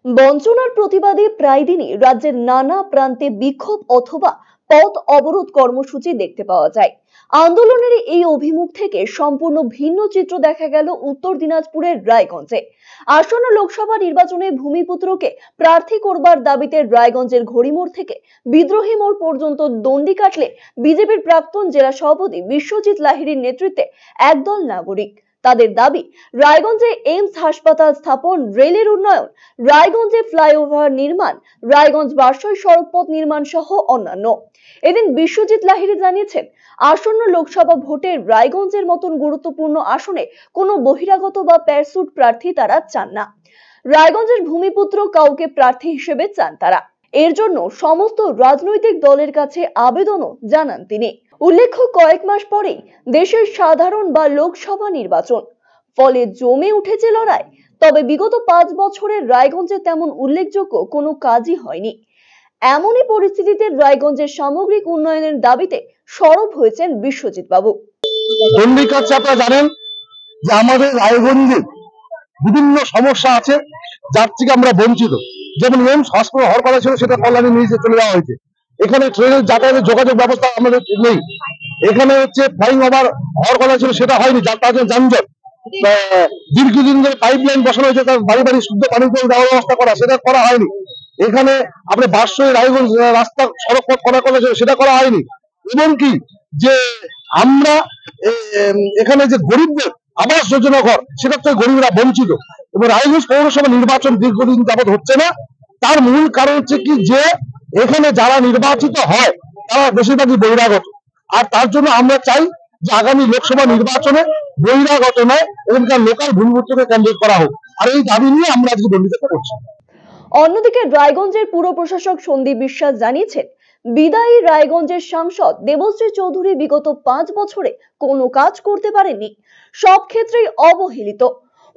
বঞ্চনার প্রতিবাদে প্রায় দিনই রাজ্যের নানা প্রান্তে বিক্ষোভ অথবা পথ অবরোধ কর্মসূচি দেখতে পাওয়া যায়। আন্দোলনের এই অভিমুখ থেকে সম্পূর্ণ ভিন্ন চিত্র দেখা গেল উত্তর দিনাজপুরের রায়গঞ্জে। আসন্ন লোকসভা নির্বাচনে ভূমিপুত্রকে প্রার্থী করবার দাবিতে রায়গঞ্জের ঘড়িমোড় থেকে বিদ্রোহী মোড় পর্যন্ত দণ্ডি কাটলে বিজেপির প্রাক্তন জেলা সভাপতি বিশ্বজিৎ লাহিড়ীর নেতৃত্বে একদল নাগরিক। তাদের দাবি, রায়গঞ্জে এইমস হাসপাতাল স্থাপন, রেলের উন্নয়ন, রায়গঞ্জে ফ্লাইওভার নির্মাণ, রায়গঞ্জ বারসই সড়কপথ নির্মাণ সহ অন্যান্য। এদিন বিশ্বজিৎ লাহিড়ী জানিয়েছেন, আসন্ন লোকসভা ভোটে রায়গঞ্জের মতন গুরুত্বপূর্ণ আসনে কোনো বহিরাগত বা প্যারসুট প্রার্থী তারা চান না। রায়গঞ্জের ভূমিপুত্র কাউকে প্রার্থী হিসেবে চান তারা। এর জন্য সমস্ত রাজনৈতিক দলের কাছে আবেদনও জানান তিনি। উল্লেখ্য, কয়েক মাস পরেই দেশের সাধারণ বা লোকসভা নির্বাচন, ফলে জমে উঠেছে লড়াই। তবে বিগত 5 বছরে রায়গঞ্জে তেমন উল্লেখযোগ্য কোনো কাজই হয়নি। এমনই পরিস্থিতিতে রায়গঞ্জের সামগ্রিক উন্নয়নের দাবিতে সরব হয়েছেন বিশ্বজিৎ বাবু। আপনারা জানেন যে আমাদের রায়গঞ্জে বিভিন্ন সমস্যা আছে, যার থেকে আমরা বঞ্চিত। যেমন এইমস হসপিটাল হওয়ার কথা ছিল, সেটা কল্যাণী নিয়ে চলে যাওয়া হয়েছে। এখানে ট্রেনের যাতায়াতের যোগাযোগ ব্যবস্থা আমাদের নেই। এখানে ফ্লাইং ওভার হওয়ার কথা ছিল, সেটা হয়নি, তার জন্য যানজট। দীর্ঘদিন ধরে পাইপ লাইন বসানো হয়েছে, তার বাড়ি বাড়ি শুদ্ধ পানি দেওয়ার ব্যবস্থা করা, সেটা করা হয়নি। এখানে আপনি বারসই রায়গঞ্জ রাস্তা সড়ক পথ করার কথা ছিল, সেটা করা হয়নি। এবং কি যে আমরা এখানে যে গরিবদের আবাস যোজনা ঘর, সেটা তো গরিবরা বঞ্চিত। এবং রায়গঞ্জ পৌরসভা নির্বাচন দীর্ঘদিন যাবৎ হচ্ছে না। তার মূল কারণ হচ্ছে কি যে এখানে যারা নির্বাচিত হয় তারা বেশিরভাগই বহিরাগত। আর তার জন্য আমরা চাই যে আগামী লোকসভা নির্বাচনে বহিরাগত নয়, এখানকার লোকাল ভূমিপুত্রকে ক্যান্ডিডেট করা হোক। আর এই দাবি নিয়ে আমরা আজকে বন্দিতা করছি। অন্যদিকে রায়গঞ্জের পুর প্রশাসক সন্দীপ বিশ্বাস জানিয়েছেন, বিদায়ী রায়গঞ্জের সাংসদ দেবশ্রী চৌধুরী বিগত 5 বছরে কোনো কাজ করতে পারেননি, সব ক্ষেত্রেই অবহেলিত।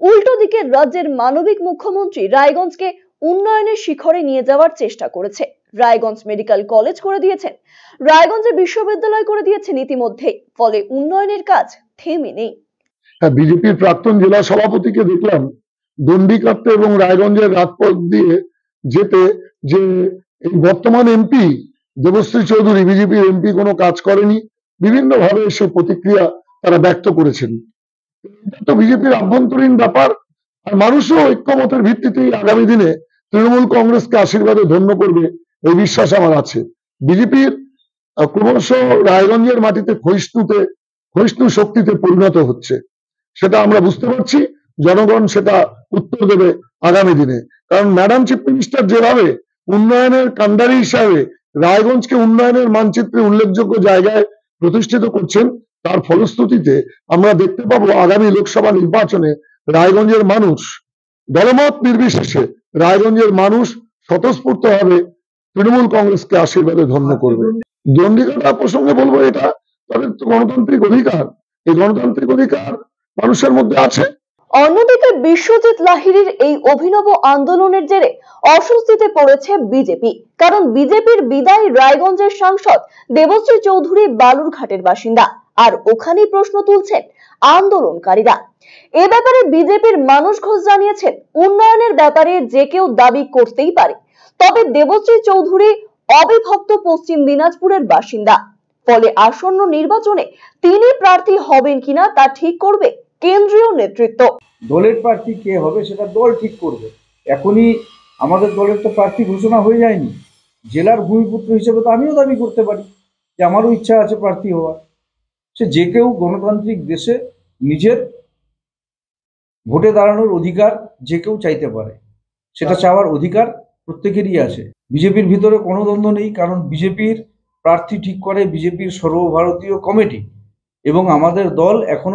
উল্টো দিকে রাজ্যের মানবিক মুখ্যমন্ত্রী রায়গঞ্জকে উন্নয়নের শিখরে নিয়ে যাওয়ার চেষ্টা করেছে। রায়গঞ্জ মেডিকেল কলেজ করে দিয়েছেন, রায়গঞ্জে বিশ্ববিদ্যালয় করে দিয়েছেন ইতিমধ্যেই, ফলে উন্নয়নের কাজ থেমে নেই। বিজেপির প্রাক্তন জেলা সভাপতিকে দেখলাম দণ্ডি কাটতে এবং রায়গঞ্জের রাজপথ দিয়ে যেতে, যে এই বর্তমান এমপি দেবশ্রী চৌধুরী, বিজেপির এমপি, কোনো কাজ করেনি। বিভিন্ন ভাবে সে প্রতিক্রিয়া তারা ব্যক্ত করেছেন। এটা তো বিজেপির আভ্যন্তরীণ ব্যাপার। আর মানুষও ঐক্যমতের ভিত্তিতেই আগামী দিনে তৃণমূল কংগ্রেসকে আশীর্বাদে ধন্য করবে, এই বিশ্বাস আমার আছে। বিজেপির ক্রমশ রায়গঞ্জের মাটিতে ক্ষয়িষ্ণু শক্তিতে পরিণত হচ্ছে, সেটা আমরা বুঝতে পারছি। জনগণ সেটা উত্তর দেবে আগামী দিনে। কারণ ম্যাডাম চিফ মিনিস্টার যেভাবে উন্নয়নের কান্ডারি হিসাবে রায়গঞ্জকে উন্নয়নের মানচিত্রে উল্লেখযোগ্য জায়গায় প্রতিষ্ঠিত করছেন, তার ফলশ্রুতিতে আমরা দেখতে পাবো আগামী লোকসভা নির্বাচনে রায়গঞ্জের মানুষ, দলমত নির্বিশেষে রায়গঞ্জের মানুষ স্বতঃস্ফূর্তভাবে তৃণমূল কংগ্রেসকে আশীর্বাদে ধন্য করবে। দণ্ডিকাটা প্রসঙ্গে বলবো, এটা তাদের গণতান্ত্রিক অধিকার। এই গণতান্ত্রিক অধিকার মানুষের মধ্যে আছে। অন্যদিকে বিশ্বজিৎ লাহিড়ীর এই অভিনব আন্দোলনের জেরে অস্বস্তিতে পড়েছে বিজেপি। কারণ বিজেপির বিদায়ী রায়গঞ্জের সাংসদ দেবশ্রী চৌধুরী বালুরঘাটের বাসিন্দা, আর ওখানেই প্রশ্ন তুলছেন আন্দোলনকারীরা। এ ব্যাপারে বিজেপির মানস ঘোষ জানিয়েছেন, উন্নয়নের ব্যাপারে যে কেউ দাবি করতেই পারে, তবে দেবশ্রী চৌধুরী অবিভক্ত পশ্চিম দিনাজপুরের বাসিন্দা, ফলে আসন্ন নির্বাচনে তিনি প্রার্থী হবেন কিনা তা ঠিক করবে কেন্দ্রীয় নেতৃত্ব। দলের প্রার্থী কে হবে সেটা দল ঠিক করবে। এখনই আমাদের দলের তো প্রার্থী ঘোষণা হয়ে যায়নি। জেলার ভূমিপুত্র হিসেবে তো আমিও দাবি করতে পারি যে আমারও ইচ্ছা আছে প্রার্থী হওয়ার। সে যে কেউ গণতান্ত্রিক দেশে নিজের ভোটে দাঁড়ানোর অধিকার যে কেউ চাইতে পারে, সেটা চাওয়ার অধিকার প্রত্যেকেরই আছে। বিজেপির ভিতরে কোনো দ্বন্দ্ব নেই, কারণ বিজেপির প্রার্থী ঠিক করে বিজেপির সর্বভারতীয় কমিটি, এবং আমাদের দল এখন